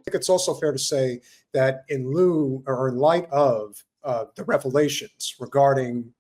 think it's also fair to say that in light of the revelations regarding,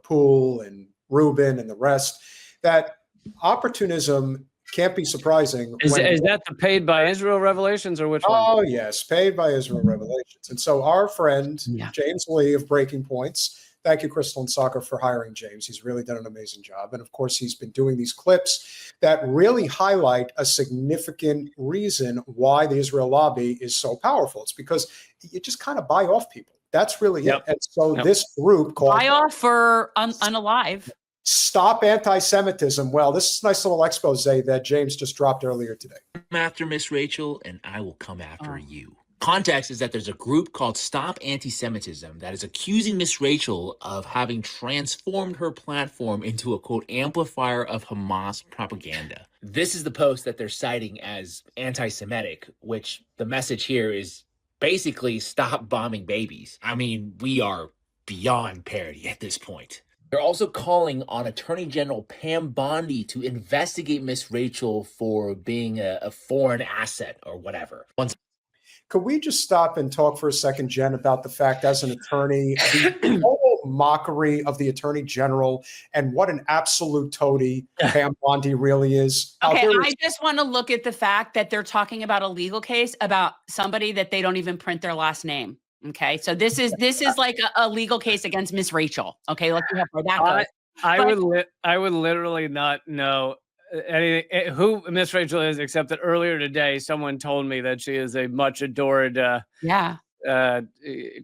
Poole and Rubin and the rest, that opportunism can't be surprising. Is that the paid by Israel revelations or which one? Oh, yes, paid by Israel revelations. And so our friend, James Lee of Breaking Points, thank you, Crystal and Soccer, for hiring James. He's really done an amazing job. And of course, he's been doing these clips that really highlight a significant reason why the Israel lobby is so powerful. It's because you just kind of buy off people. That's really it. And so this group called buy off for unalive. Stop Antisemitism. Well, this is a nice little expose that James just dropped earlier today. Come after Miss Rachel, and I will come after you. Context is that there's a group called Stop Antisemitism that is accusing Miss Rachel of having transformed her platform into a, quote, amplifier of Hamas propaganda. This is the post that they're citing as anti-Semitic, which the message here is basically stop bombing babies. I mean, we are beyond parody at this point. They're also calling on Attorney General Pam Bondi to investigate Miss Rachel for being a foreign asset or whatever. Could we just stop and talk for a second, Jen, about the fact as an attorney, the total mockery of the Attorney General and what an absolute toady Pam Bondi really is? Okay, I just want to look at the fact that they're talking about a legal case about somebody that they don't even print their last name. Okay, so this is like a legal case against Miss Rachel. Okay, let's see how far that goes. I would literally not know anything who Miss Rachel is, except that earlier today someone told me that she is a much adored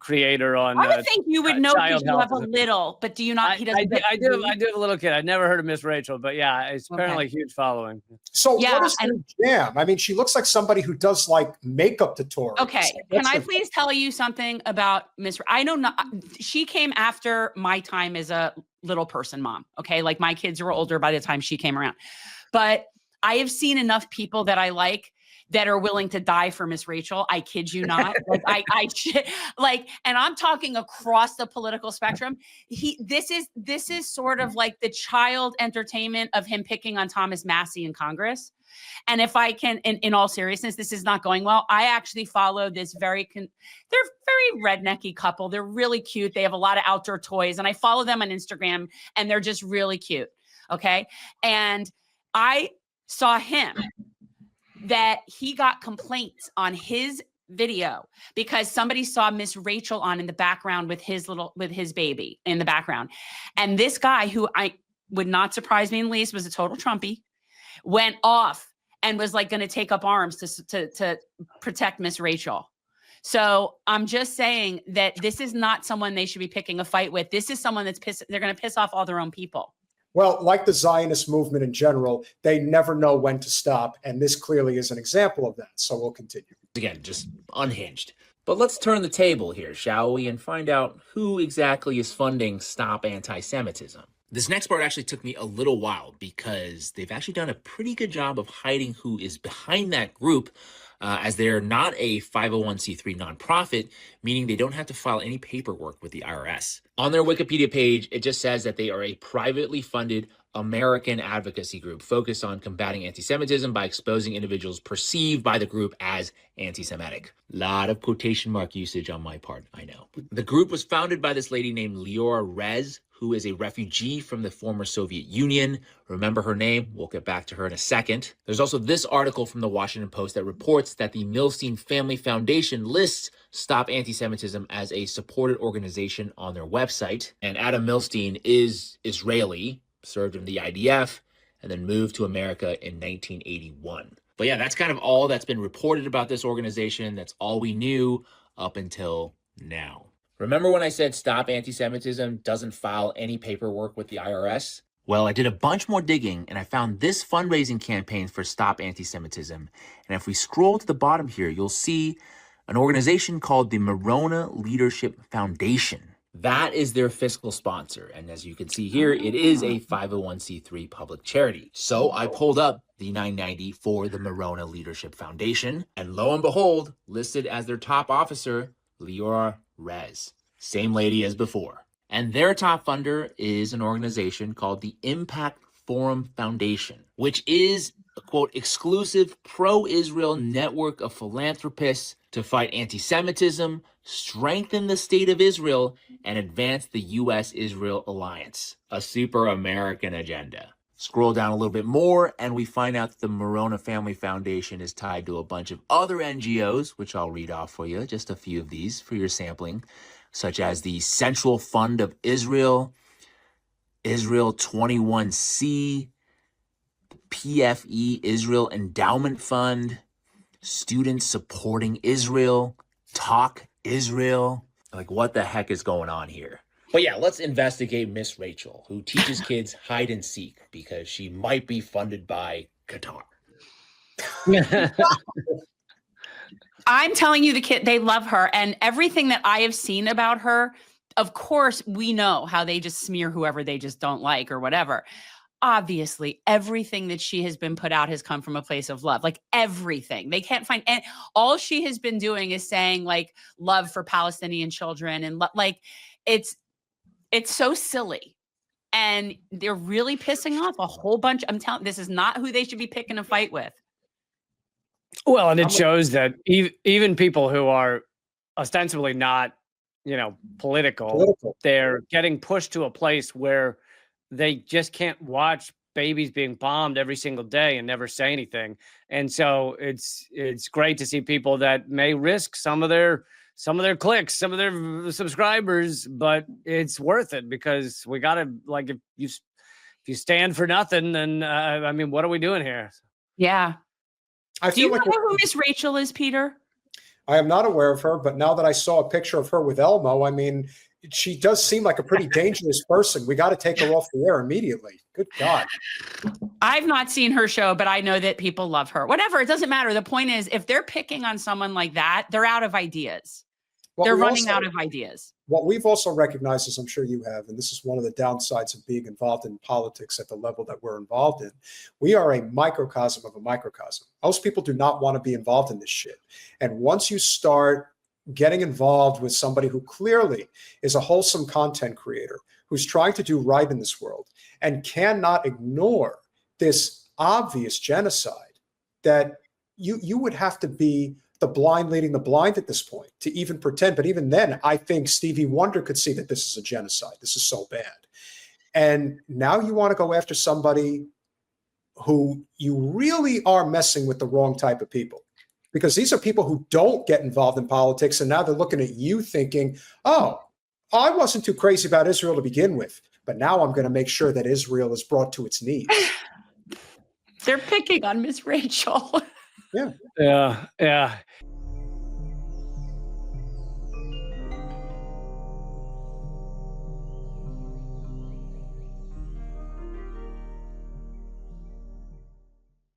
creator on. I would think you would know because you have a little, but do you not? I do have a little kid. I'd never heard of Miss Rachel, but yeah, it's apparently a huge following. So what is her jam? I mean, she looks like somebody who does like makeup tutorials. Okay, can I please tell you something about Miss? I know not. She came after my time as a little person mom. Okay, like my kids were older by the time she came around, but I have seen enough people that I like that are willing to die for Miss Rachel. I kid you not. And I'm talking across the political spectrum. This is sort of like the child entertainment of him picking on Thomas Massie in Congress. And if I can, in all seriousness, this is not going well. I actually follow this they're very rednecky couple. They're really cute. They have a lot of outdoor toys, and I follow them on Instagram, and they're just really cute. Okay. And I saw him that he got complaints on his video because somebody saw Miss Rachel on in the background with his baby in the background. And this guy, who I would not surprise me in the least, was a total Trumpy, went off and was like going to take up arms to protect Miss Rachel. So I'm just saying that this is not someone they should be picking a fight with. This is someone they're going to piss off all their own people. Well, like the Zionist movement in general, they never know when to stop. And this clearly is an example of that. So we'll continue. Again, just unhinged. But let's turn the table here, shall we, and find out who exactly is funding Stop Antisemitism. This next part actually took me a little while because they've actually done a pretty good job of hiding who is behind that group, as they're not a 501c3 nonprofit, meaning they don't have to file any paperwork with the IRS. On their Wikipedia page, it just says that they are a privately funded American advocacy group focused on combating anti-Semitism by exposing individuals perceived by the group as anti-Semitic. Lot of quotation mark usage on my part, I know. The group was founded by this lady named Leora Rez, who is a refugee from the former Soviet Union. Remember her name? We'll get back to her in a second. There's also this article from the Washington Post that reports that the Milstein Family Foundation lists Stop Antisemitism as a supported organization on their website. And Adam Milstein is Israeli, served in the IDF, and then moved to America in 1981. But yeah, that's kind of all that's been reported about this organization. That's all we knew up until now. Remember when I said Stop Antisemitism doesn't file any paperwork with the IRS? Well, I did a bunch more digging and I found this fundraising campaign for Stop Antisemitism. And if we scroll to the bottom here, you'll see an organization called the Morona Leadership Foundation. That is their fiscal sponsor. And as you can see here, it is a 501c3 public charity. So I pulled up the 990 for the Morona Leadership Foundation. And lo and behold, listed as their top officer, Leora Rez. Same lady as before. And their top funder is an organization called the Impact Forum Foundation, which is a quote, exclusive pro-Israel network of philanthropists to fight anti-Semitism, strengthen the state of Israel, and advance the U.S.-Israel alliance. A super American agenda. Scroll down a little bit more, and we find out that the Morona Family Foundation is tied to a bunch of other NGOs, which I'll read off for you, just a few of these for your sampling, such as the Central Fund of Israel, Israel 21C, PFE Israel Endowment Fund, Students Supporting Israel, Talk Israel. Like, what the heck is going on here? But yeah, let's investigate Miss Rachel, who teaches kids hide and seek because she might be funded by Qatar. I'm telling you, the kid, they love her. And everything that I have seen about her, of course, we know how they just smear whoever they just don't like or whatever. Obviously, everything that she has been put out has come from a place of love, like everything. They can't find, and all she has been doing is saying like love for Palestinian children. And like, it's so silly. And they're really pissing off a whole bunch. I'm telling, this is not who they should be picking a fight with. Well, and it shows that even people who are ostensibly not, political, they're getting pushed to a place where they just can't watch babies being bombed every single day and never say anything. And so it's great to see people that may risk some of their clicks, some of their subscribers, but it's worth it because we got to, like, if you stand for nothing, then I mean, what are we doing here? Yeah. Do you know who Miss Rachel is, Peter? I am not aware of her, but now that I saw a picture of her with Elmo, I mean, she does seem like a pretty dangerous person. We got to take her off the air immediately. Good God. I've not seen her show, but I know that people love her. Whatever, it doesn't matter. The point is, if they're picking on someone like that, they're out of ideas. They're running out of ideas. What we've also recognized, as I'm sure you have, and this is one of the downsides of being involved in politics at the level that we're involved in, we are a microcosm of a microcosm. Most people do not want to be involved in this shit. And once you start getting involved with somebody who clearly is a wholesome content creator, who's trying to do right in this world and cannot ignore this obvious genocide, that you would have to be the blind leading the blind at this point to even pretend. But even then, I think Stevie Wonder could see that this is a genocide. This is so bad. And now you want to go after somebody who you really are messing with the wrong type of people, because these are people who don't get involved in politics. And now they're looking at you thinking, oh, I wasn't too crazy about Israel to begin with, but now I'm going to make sure that Israel is brought to its knees. They're picking on Miss Rachel. Yeah. Yeah.